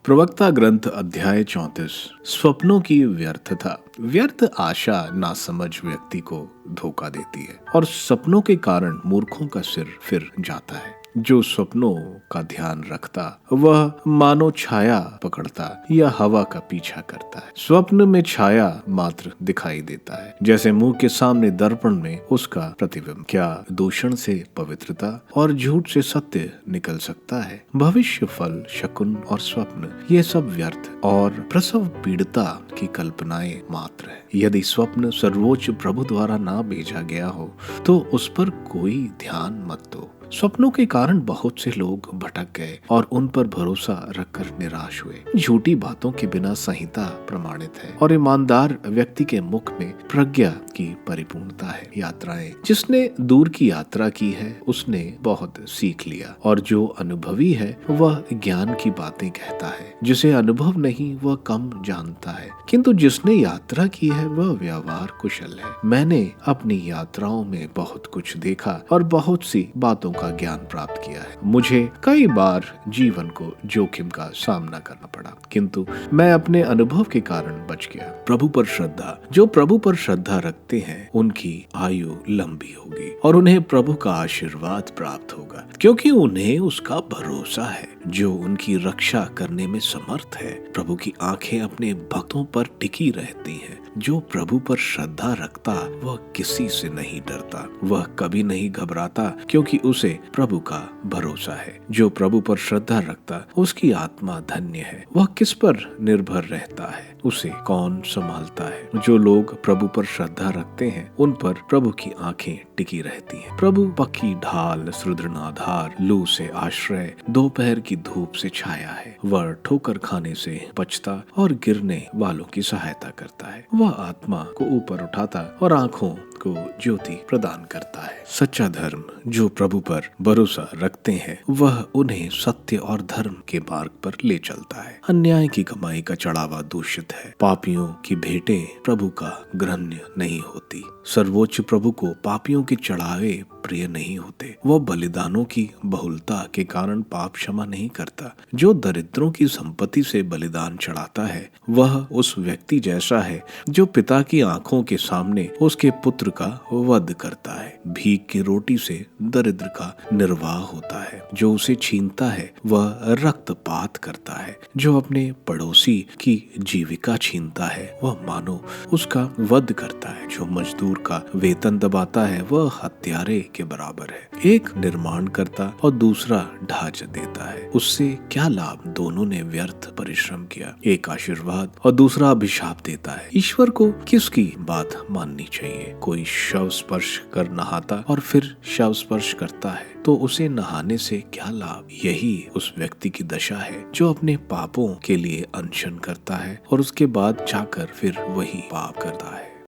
प्रवक्ता ग्रंथ अध्याय 34। स्वप्नों की व्यर्थता। व्यर्थ आशा नासमझ व्यक्ति को धोखा देती है और सपनों के कारण मूर्खों का सिर फिर जाता है। जो सपनों का ध्यान रखता वह मानो छाया पकड़ता या हवा का पीछा करता है। स्वप्न में छाया मात्र दिखाई देता है, जैसे मुंह के सामने दर्पण में उसका प्रतिबिंब। क्या दूषण से पवित्रता और झूठ से सत्य निकल सकता है? भविष्य फल, शकुन और स्वप्न ये सब व्यर्थ और प्रसव पीड़िता की कल्पनाएं मात्र है। यदि स्वप्न सर्वोच्च प्रभु द्वारा ना भेजा गया हो तो उस पर कोई ध्यान मत दो। स्वप्नों के कारण बहुत से लोग भटक गए और उन पर भरोसा रखकर निराश हुए। झूठी बातों के बिना संहिता प्रमाणित है और ईमानदार व्यक्ति के मुख में प्रज्ञा की परिपूर्णता है। यात्राएं। जिसने दूर की यात्रा की है उसने बहुत सीख लिया और जो अनुभवी है वह ज्ञान की बातें कहता है। जिसे अनुभव नहीं वह कम जानता है, किंतु जिसने यात्रा की है वह व्यवहार कुशल है। मैंने अपनी यात्राओं में बहुत कुछ देखा और बहुत सी बातों का ज्ञान प्राप्त किया है। मुझे कई बार जीवन को जोखिम का सामना करना पड़ा, किंतु मैं अपने अनुभव के कारण बच गया। प्रभु पर श्रद्धा। जो प्रभु पर श्रद्धा रखते हैं उनकी आयु लंबी होगी और उन्हें प्रभु का आशीर्वाद प्राप्त होगा, क्योंकि उन्हें उसका भरोसा है जो उनकी रक्षा करने में समर्थ है। प्रभु की आंखें अपने भक्तों पर टिकी रहती हैं। जो प्रभु पर श्रद्धा रखता वह किसी से नहीं डरता, वह कभी नहीं घबराता, क्योंकि उसे प्रभु का भरोसा है। जो प्रभु पर श्रद्धा रखता उसकी आत्मा धन्य है। वह किस पर निर्भर रहता है, उसे कौन संभालता है। जो लोग प्रभु पर श्रद्धा रखते हैं उन पर प्रभु की आंखें टिकी रहती हैं। प्रभु पक्की ढाल, सुदृढ़ आधार, लू से आश्रय, दोपहर की धूप से छाया है। वह ठोकर खाने से बचता और गिरने वालों की सहायता करता है। वह आत्मा को ऊपर उठाता और आंखों को ज्योति प्रदान करता है। सच्चा धर्म। जो प्रभु पर भरोसा रखते हैं वह उन्हें सत्य और धर्म के मार्ग पर ले चलता है। अन्याय की कमाई का चढ़ावा दूषित है। पापियों की भेंटें प्रभु का ग्रहण्य नहीं होती। सर्वोच्च प्रभु को पापियों के चढ़ावे प्रिय नहीं होते। वह बलिदानों की बहुलता के कारण पाप क्षमा नहीं करता। जो दरिद्रों की संपत्ति से बलिदान चढ़ाता है वह उस व्यक्ति जैसा है जो पिता की आंखों के सामने उसके पुत्र का वध करता है। भीख की रोटी से दरिद्र का निर्वाह होता है। जो उसे छीनता है वह रक्तपात करता है। जो अपने पड़ोसी की जीविका छीनता है वह मानो उसका वध करता है। जो मजदूर का वेतन दबाता है वह हत्यारे के बराबर है। एक निर्माण करता और दूसरा ढांच देता है, उससे क्या लाभ? दोनों ने व्यर्थ परिश्रम किया। एक आशीर्वाद और दूसरा अभिशाप देता है। ईश्वर को किसकी बात माननी चाहिए? कोई शव स्पर्श कर नहाता और फिर शव स्पर्श करता है तो उसे नहाने से क्या लाभ? यही उस व्यक्ति की दशा है जो अपने पापों के लिए अनशन करता है और उसके बाद जाकर फिर वही पाप करता है।